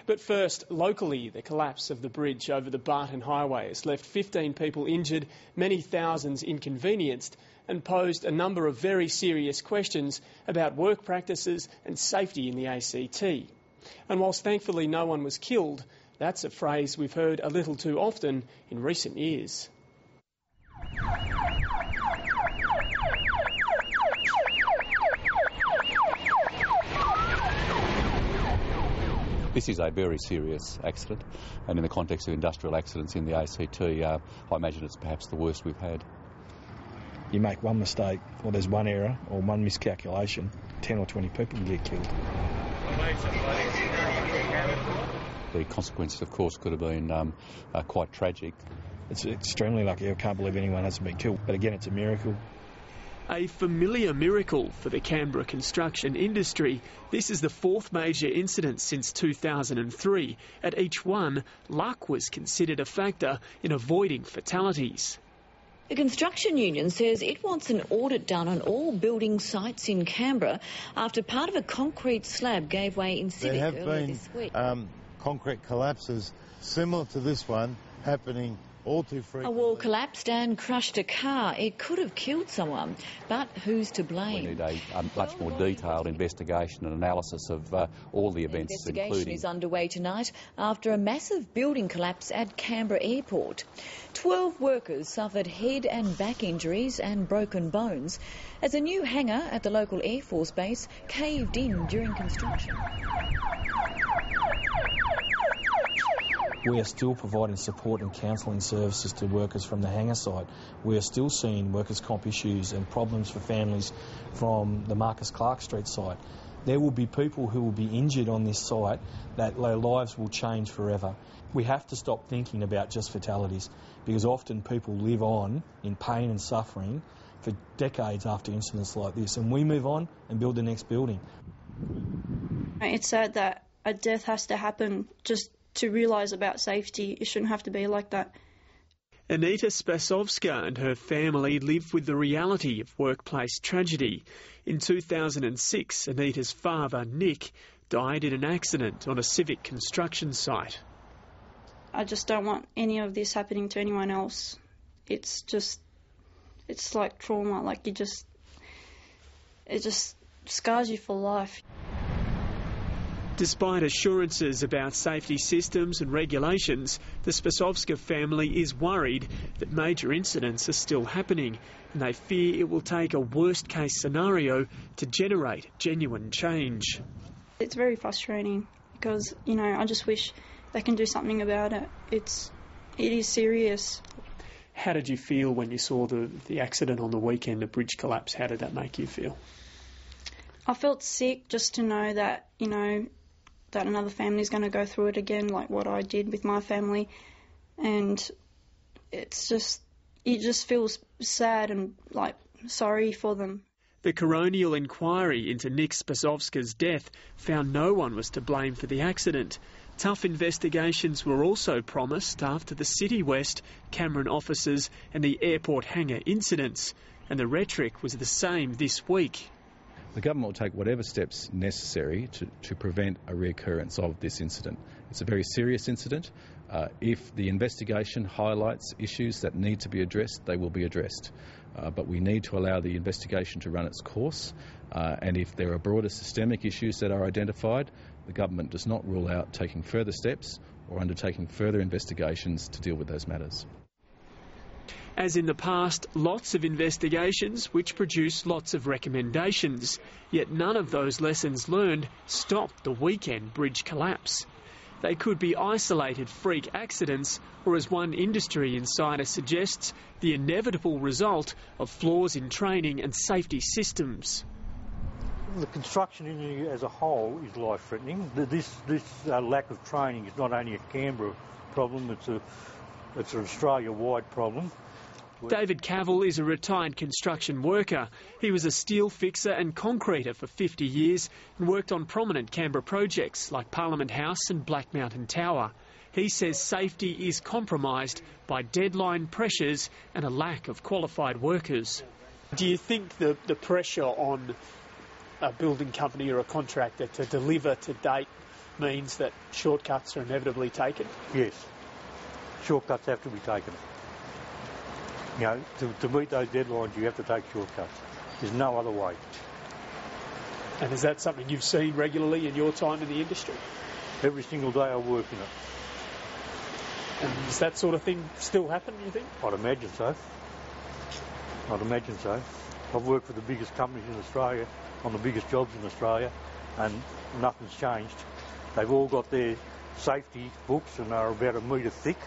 But first, locally, the collapse of the bridge over the Barton Highway has left 15 people injured, many thousands inconvenienced, and posed a number of very serious questions about work practices and safety in the ACT. And whilst thankfully no one was killed, that's a phrase we've heard a little too often in recent years. This is a very serious accident, and in the context of industrial accidents in the ACT, I imagine it's perhaps the worst we've had. You make one mistake, or there's one error, or one miscalculation, 10 or 20 people can get killed. The consequences, of course, could have been quite tragic. It's extremely lucky. I can't believe anyone hasn't been killed, but again, it's a miracle. A familiar miracle for the Canberra construction industry. This is the fourth major incident since 2003. At each one, luck was considered a factor in avoiding fatalities. The construction union says it wants an audit done on all building sites in Canberra after part of a concrete slab gave way in Civic earlier this week. There have been concrete collapses similar to this one happening all too frequently. A wall collapsed and crushed a car. It could have killed someone. But who's to blame? We need a much more detailed investigation and analysis of all the events, Investigation including... is underway tonight after a massive building collapse at Canberra Airport. 12 workers suffered head and back injuries and broken bones as a new hangar at the local Air Force base caved in during construction. We are still providing support and counselling services to workers from the hangar site. We are still seeing workers' comp issues and problems for families from the Marcus Clark Street site. There will be people who will be injured on this site that their lives will change forever. We have to stop thinking about just fatalities because often people live on in pain and suffering for decades after incidents like this, and we move on and build the next building. It's sad that a death has to happen just to realise about safety. It shouldn't have to be like that. Anita Spasovska and her family live with the reality of workplace tragedy. In 2006, Anita's father, Nick, died in an accident on a Civic construction site. I just don't want any of this happening to anyone else. It's like trauma, like it just scars you for life. Despite assurances about safety systems and regulations, the Spasovska family is worried that major incidents are still happening, and they fear it will take a worst-case scenario to generate genuine change. It's very frustrating because, I just wish they can do something about it. It is serious. How did you feel when you saw the accident on the weekend, the bridge collapse? How did that make you feel? I felt sick just to know that, that another family's going to go through it again, like what I did with my family. And it just feels sad and, sorry for them. The coronial inquiry into Nick Spasovska's death found no one was to blame for the accident. Tough investigations were also promised after the City West, Cameron officers and the airport hangar incidents, and the rhetoric was the same this week. The government will take whatever steps necessary to prevent a reoccurrence of this incident. It's a very serious incident. If the investigation highlights issues that need to be addressed, they will be addressed. But we need to allow the investigation to run its course. And if there are broader systemic issues that are identified, the government does not rule out taking further steps or undertaking further investigations to deal with those matters. As in the past, lots of investigations which produce lots of recommendations, yet none of those lessons learned stopped the weekend bridge collapse. They could be isolated freak accidents, or as one industry insider suggests, the inevitable result of flaws in training and safety systems. The construction industry as a whole is life-threatening. This lack of training is not only a Canberra problem, it's an Australia-wide problem. David Cavell is a retired construction worker. He was a steel fixer and concreter for 50 years and worked on prominent Canberra projects like Parliament House and Black Mountain Tower. He says safety is compromised by deadline pressures and a lack of qualified workers. Do you think the pressure on a building company or a contractor to deliver to date means that shortcuts are inevitably taken? Yes. Shortcuts have to be taken. You know, to meet those deadlines, you have to take shortcuts. There's no other way. And is that something you've seen regularly in your time in the industry? Every single day I work in it. And does that sort of thing still happen, you think? I'd imagine so. I'd imagine so. I've worked for the biggest companies in Australia, on the biggest jobs in Australia, and nothing's changed. They've all got their safety books and they're about a metre thick.